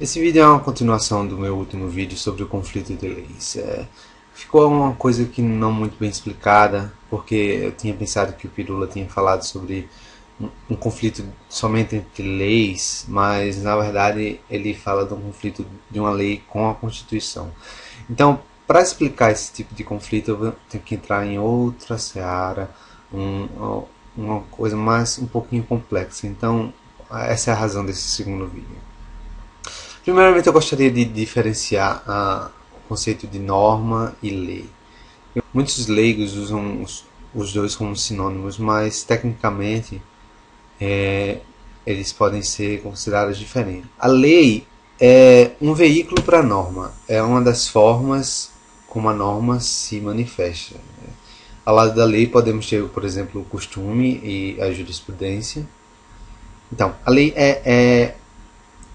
Esse vídeo é uma continuação do meu último vídeo sobre o conflito de leis. Ficou uma coisa que não muito bem explicada, porque eu tinha pensado que o Pirula tinha falado sobre um conflito somente entre leis, mas na verdade ele fala de um conflito de uma lei com a Constituição. Então, para explicar esse tipo de conflito, eu tenho que entrar em outra seara, uma coisa mais um pouquinho complexa. Então, essa é a razão desse segundo vídeo. Primeiramente, eu gostaria de diferenciar o conceito de norma e lei. Muitos leigos usam os dois como sinônimos, mas tecnicamente eles podem ser considerados diferentes. A lei é um veículo para a norma, é uma das formas como a norma se manifesta. Ao lado da lei podemos ter, por exemplo, o costume e a jurisprudência. Então, a lei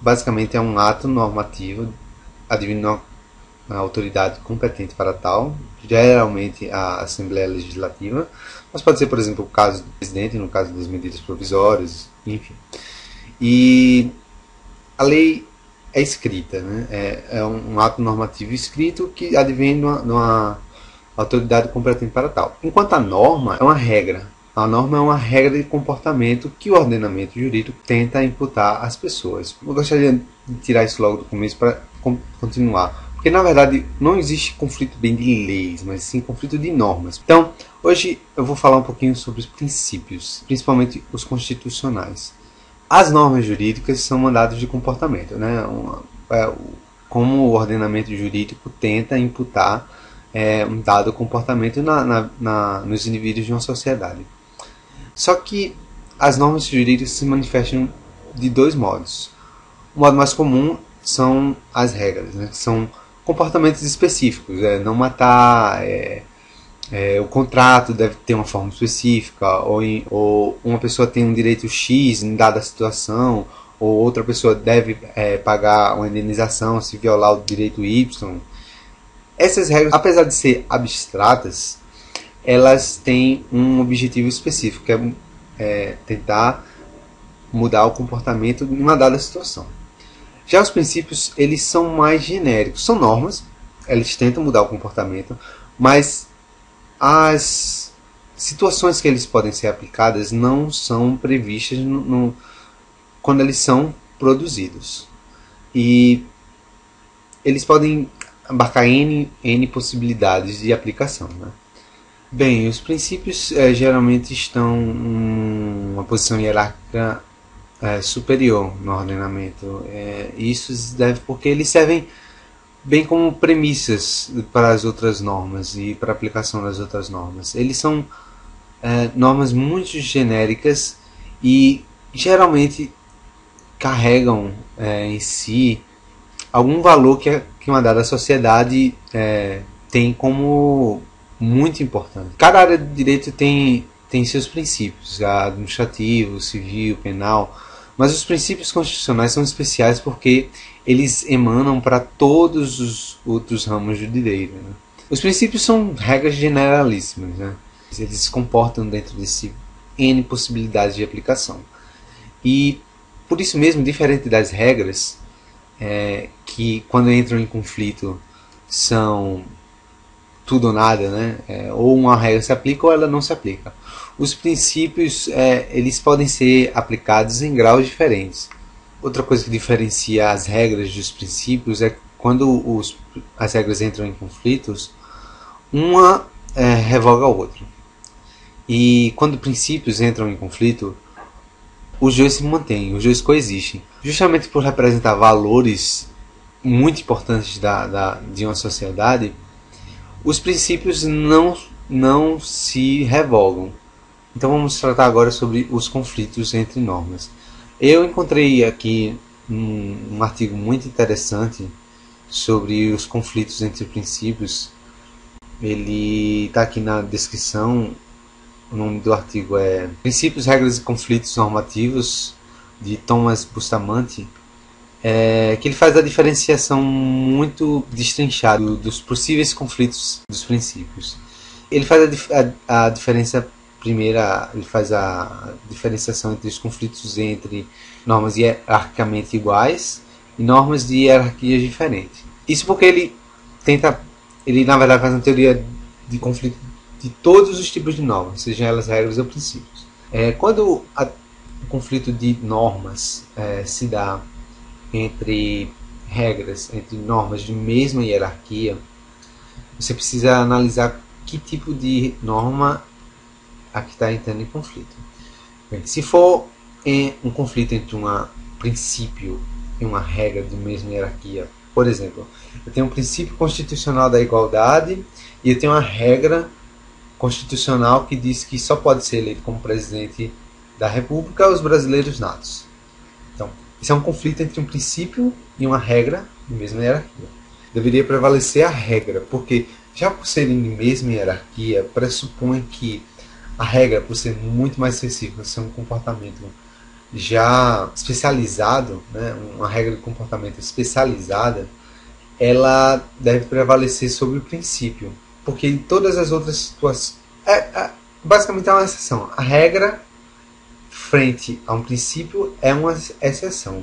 basicamente é um ato normativo advindo a autoridade competente para tal, geralmente a Assembleia Legislativa, mas pode ser, por exemplo, o caso do presidente, no caso das medidas provisórias, enfim. E a lei é escrita, né? É um ato normativo escrito que advém de uma autoridade competente para tal. Enquanto a norma é uma regra. A norma é uma regra de comportamento que o ordenamento jurídico tenta imputar às pessoas. Eu gostaria de tirar isso logo do começo para continuar. Porque, na verdade, não existe conflito bem de leis, mas sim conflito de normas. Então, hoje eu vou falar um pouquinho sobre os princípios, principalmente os constitucionais. As normas jurídicas são mandados de comportamento, né? Como o ordenamento jurídico tenta imputar um dado comportamento nos indivíduos de uma sociedade. Só que as normas jurídicas se manifestam de dois modos. O modo mais comum são as regras, né? São comportamentos específicos, não matar, o contrato deve ter uma forma específica, ou uma pessoa tem um direito X em dada situação, ou outra pessoa deve pagar uma indenização se violar o direito Y. Essas regras, apesar de ser abstratas, elas têm um objetivo específico, que é tentar mudar o comportamento em uma dada situação. Já os princípios, eles são mais genéricos, são normas, eles tentam mudar o comportamento, mas as situações que eles podem ser aplicadas não são previstas quando eles são produzidos. E eles podem abarcar N possibilidades de aplicação, né? Bem, os princípios geralmente estão em uma posição hierárquica superior no ordenamento. Isso se deve porque eles servem bem como premissas para as outras normas e para a aplicação das outras normas. Eles são normas muito genéricas e geralmente carregam em si algum valor que uma dada sociedade tem como muito importante. Cada área de direito tem seus princípios, administrativo, civil, penal, mas os princípios constitucionais são especiais porque eles emanam para todos os outros ramos do direito, né? Os princípios são regras generalíssimas, né? Eles se comportam dentro desse N possibilidades de aplicação. E, por isso mesmo, diferente das regras, que quando entram em conflito são tudo ou nada, né? Ou uma regra se aplica ou ela não se aplica. Os princípios eles podem ser aplicados em graus diferentes. Outra coisa que diferencia as regras dos princípios é quando as regras entram em conflitos, uma revoga a outra. E quando princípios entram em conflito, os dois se mantêm, os dois coexistem. Justamente por representar valores muito importantes de uma sociedade, os princípios não se revogam. Então vamos tratar agora sobre os conflitos entre normas. Eu encontrei aqui um artigo muito interessante sobre os conflitos entre princípios. Ele está aqui na descrição. O nome do artigo é Princípios, Regras e Conflitos Normativos, de Thomas Bustamante, que ele faz a diferenciação muito destrinchada dos possíveis conflitos dos princípios. Ele faz a diferença primeira, ele faz a diferenciação entre os conflitos entre normas hierarquicamente iguais e normas de hierarquias diferentes. Isso porque ele na verdade faz uma teoria de conflito de todos os tipos de normas, sejam elas regras ou princípios. Quando o conflito de normas se dá entre regras, entre normas de mesma hierarquia, você precisa analisar que tipo de norma aqui está entrando em conflito. Bem, se for um conflito entre um princípio e uma regra de mesma hierarquia, por exemplo, eu tenho um princípio constitucional da igualdade e eu tenho uma regra constitucional que diz que só pode ser eleito como presidente da República os brasileiros natos. Então, isso é um conflito entre um princípio e uma regra de mesma hierarquia. Deveria prevalecer a regra, porque já por serem de mesma hierarquia, pressupõe que a regra, por ser muito mais específica, ser um comportamento já especializado, né, uma regra de comportamento especializada, ela deve prevalecer sobre o princípio, porque em todas as outras situações basicamente é uma exceção. A regra frente a um princípio é uma exceção.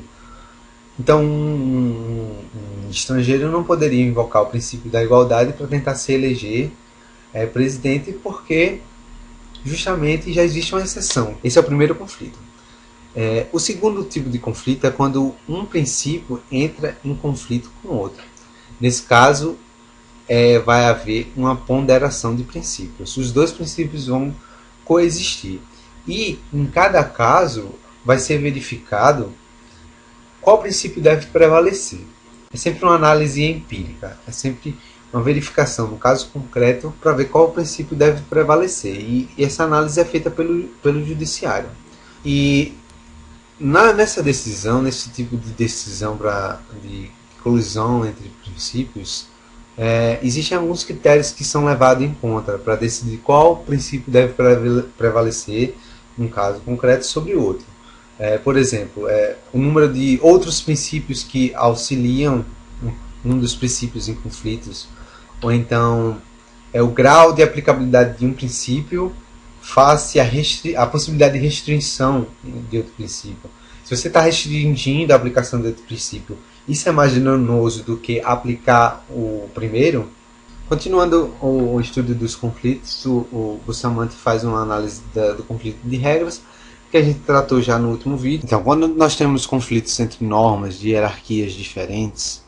Então um estrangeiro não poderia invocar o princípio da igualdade para tentar se eleger presidente, porque justamente já existe uma exceção. Esse é o primeiro conflito. O segundo tipo de conflito é quando um princípio entra em conflito com outro. Nesse caso, vai haver uma ponderação de princípios. Os dois princípios vão coexistir. E, em cada caso, vai ser verificado qual princípio deve prevalecer. É sempre uma análise empírica. É sempre uma verificação, no caso concreto, para ver qual princípio deve prevalecer. E essa análise é feita pelo judiciário. E nessa decisão, nesse tipo de decisão de colisão entre princípios, existem alguns critérios que são levados em conta para decidir qual princípio deve prevalecer num caso concreto sobre o outro. Por exemplo, o número de outros princípios que auxiliam um dos princípios em conflitos, ou então o grau de aplicabilidade de um princípio face à possibilidade de restrição de outro princípio. Se você está restringindo a aplicação de outro princípio, isso é mais danoso do que aplicar o primeiro. Continuando o estudo dos conflitos, o Bustamante faz uma análise do conflito de regras, que a gente tratou já no último vídeo. Então, quando nós temos conflitos entre normas de hierarquias diferentes,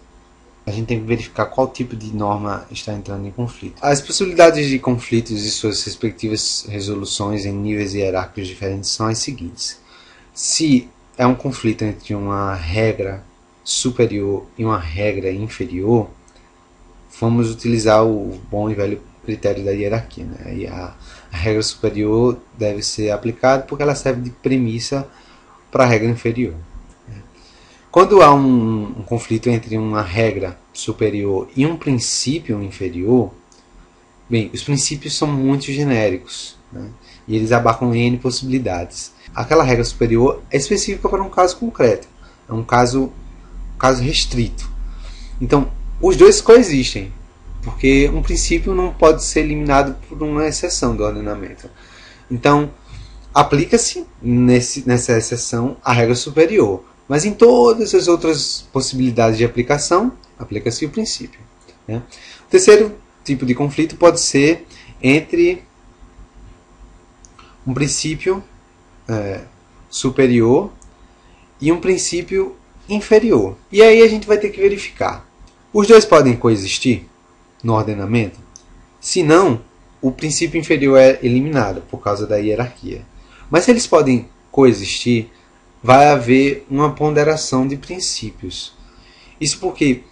a gente tem que verificar qual tipo de norma está entrando em conflito. As possibilidades de conflitos e suas respectivas resoluções em níveis hierárquicos diferentes são as seguintes. Se é um conflito entre uma regra superior e uma regra inferior, vamos utilizar o bom e velho critério da hierarquia, né? E a regra superior deve ser aplicada porque ela serve de premissa para a regra inferior. Quando há um conflito entre uma regra superior e um princípio inferior, bem, os princípios são muito genéricos, né? E eles abarcam N possibilidades. Aquela regra superior é específica para um caso concreto, é um caso restrito. Então, os dois coexistem, porque um princípio não pode ser eliminado por uma exceção do ordenamento. Então, aplica-se nessa exceção a regra superior, mas em todas as outras possibilidades de aplicação, aplica-se o princípio, né? O terceiro tipo de conflito pode ser entre um princípio superior e um princípio inferior. E aí a gente vai ter que verificar. Os dois podem coexistir no ordenamento? Se não, o princípio inferior é eliminado por causa da hierarquia. Mas se eles podem coexistir, vai haver uma ponderação de princípios. Isso porque,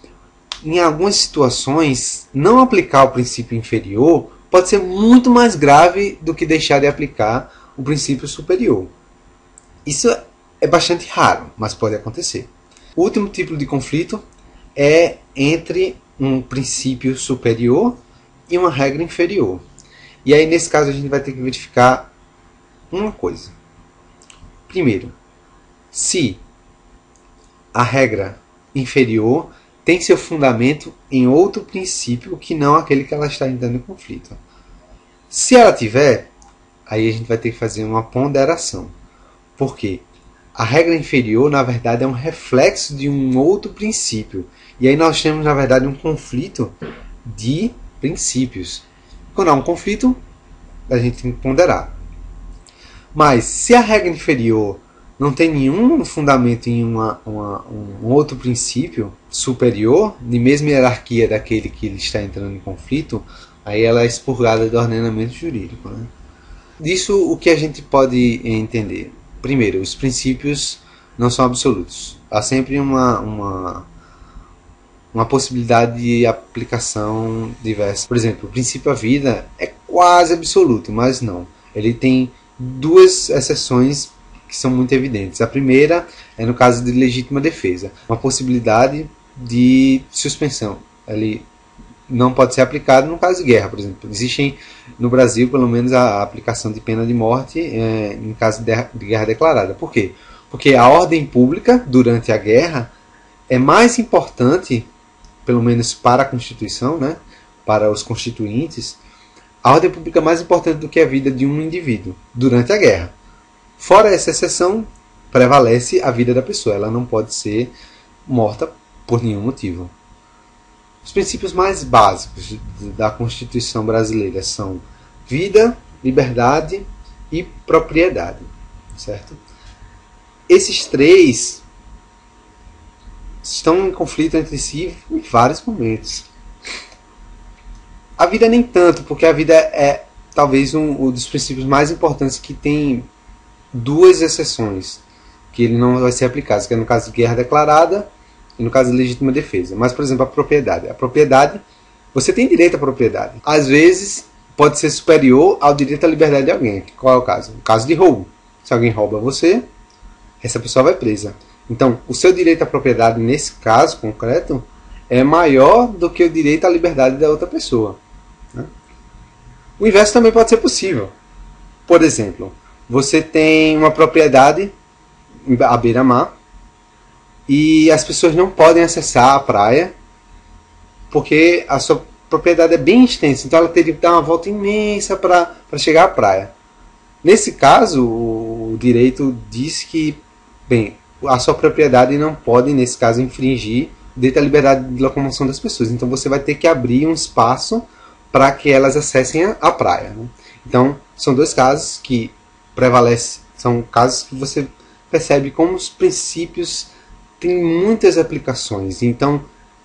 em algumas situações, não aplicar o princípio inferior pode ser muito mais grave do que deixar de aplicar o princípio superior. Isso é bastante raro, mas pode acontecer. O último tipo de conflito é entre um princípio superior e uma regra inferior. E aí, nesse caso, a gente vai ter que verificar uma coisa. Primeiro, se a regra inferior tem seu fundamento em outro princípio que não aquele que ela está entrando em conflito. Se ela tiver, aí a gente vai ter que fazer uma ponderação. Porque a regra inferior, na verdade, é um reflexo de um outro princípio. E aí nós temos, na verdade, um conflito de princípios. Quando há um conflito, a gente tem que ponderar. Mas se a regra inferior não tem nenhum fundamento em um outro princípio superior, de mesma hierarquia daquele que ele está entrando em conflito, aí ela é expurgada do ordenamento jurídico. Né? Disso, o que a gente pode entender? Primeiro, os princípios não são absolutos. Há sempre uma possibilidade de aplicação diversa. Por exemplo, o princípio da vida é quase absoluto, mas não. Ele tem duas exceções que são muito evidentes. A primeira é no caso de legítima defesa, uma possibilidade de suspensão. Ele não pode ser aplicado no caso de guerra, por exemplo. Existem no Brasil, pelo menos, a aplicação de pena de morte em caso de guerra declarada. Por quê? Porque a ordem pública durante a guerra é mais importante, pelo menos para a Constituição, né, para os constituintes, a ordem pública é mais importante do que a vida de um indivíduo durante a guerra. Fora essa exceção, prevalece a vida da pessoa. Ela não pode ser morta por nenhum motivo. Os princípios mais básicos da Constituição brasileira são vida, liberdade e propriedade. Certo? Esses três estão em conflito entre si em vários momentos. A vida nem tanto, porque a vida é talvez um dos princípios mais importantes que tem duas exceções, que ele não vai ser aplicado, que é no caso de guerra declarada e no caso de legítima defesa. Mas, por exemplo, a propriedade. A propriedade, você tem direito à propriedade. Às vezes, pode ser superior ao direito à liberdade de alguém. Qual é o caso? O caso de roubo. Se alguém rouba você, essa pessoa vai presa. Então, o seu direito à propriedade, nesse caso concreto, é maior do que o direito à liberdade da outra pessoa. Né? O inverso também pode ser possível. Por exemplo, você tem uma propriedade à beira-mar e as pessoas não podem acessar a praia porque a sua propriedade é bem extensa, então ela teria que dar uma volta imensa para chegar à praia. Nesse caso, o direito diz que, bem, a sua propriedade não pode, nesse caso, infringir o direito à liberdade de locomoção das pessoas. Então você vai ter que abrir um espaço para que elas acessem a praia. Né? Então, são dois casos que prevalecem, são casos que você percebe como os princípios têm muitas aplicações. Então,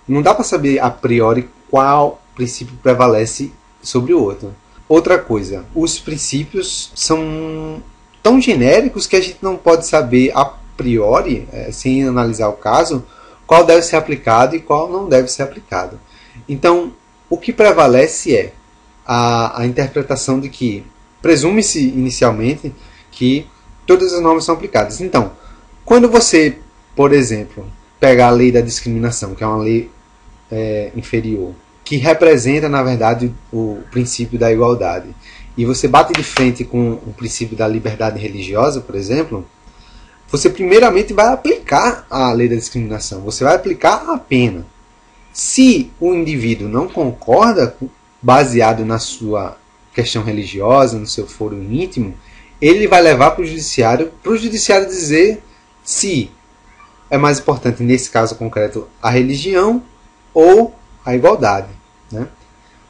não dá para saber a priori qual princípio prevalece sobre o outro. Outra coisa, os princípios são tão genéricos que a gente não pode saber a priori, sem analisar o caso, qual deve ser aplicado e qual não deve ser aplicado. Então, o que prevalece é a interpretação de que presume-se inicialmente que todas as normas são aplicadas. Então, quando você, por exemplo, pegar a lei da discriminação, que é uma lei inferior, que representa, na verdade, o princípio da igualdade, e você bate de frente com o princípio da liberdade religiosa, por exemplo, você primeiramente vai aplicar a lei da discriminação, você vai aplicar a pena. Se o indivíduo não concorda, baseado na sua questão religiosa, no seu foro íntimo, ele vai levar para o judiciário dizer se é mais importante, nesse caso concreto, a religião ou a igualdade. Né?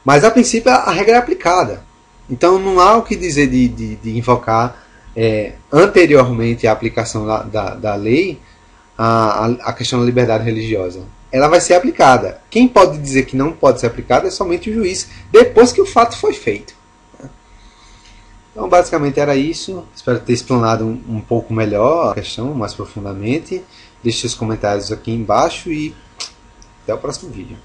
Mas, a princípio, a regra é aplicada. Então, não há o que dizer de invocar anteriormente à aplicação da lei a questão da liberdade religiosa. Ela vai ser aplicada. Quem pode dizer que não pode ser aplicada é somente o juiz, depois que o fato foi feito. Então, basicamente era isso. Espero ter explanado um pouco melhor a questão, mais profundamente. Deixe seus comentários aqui embaixo e até o próximo vídeo.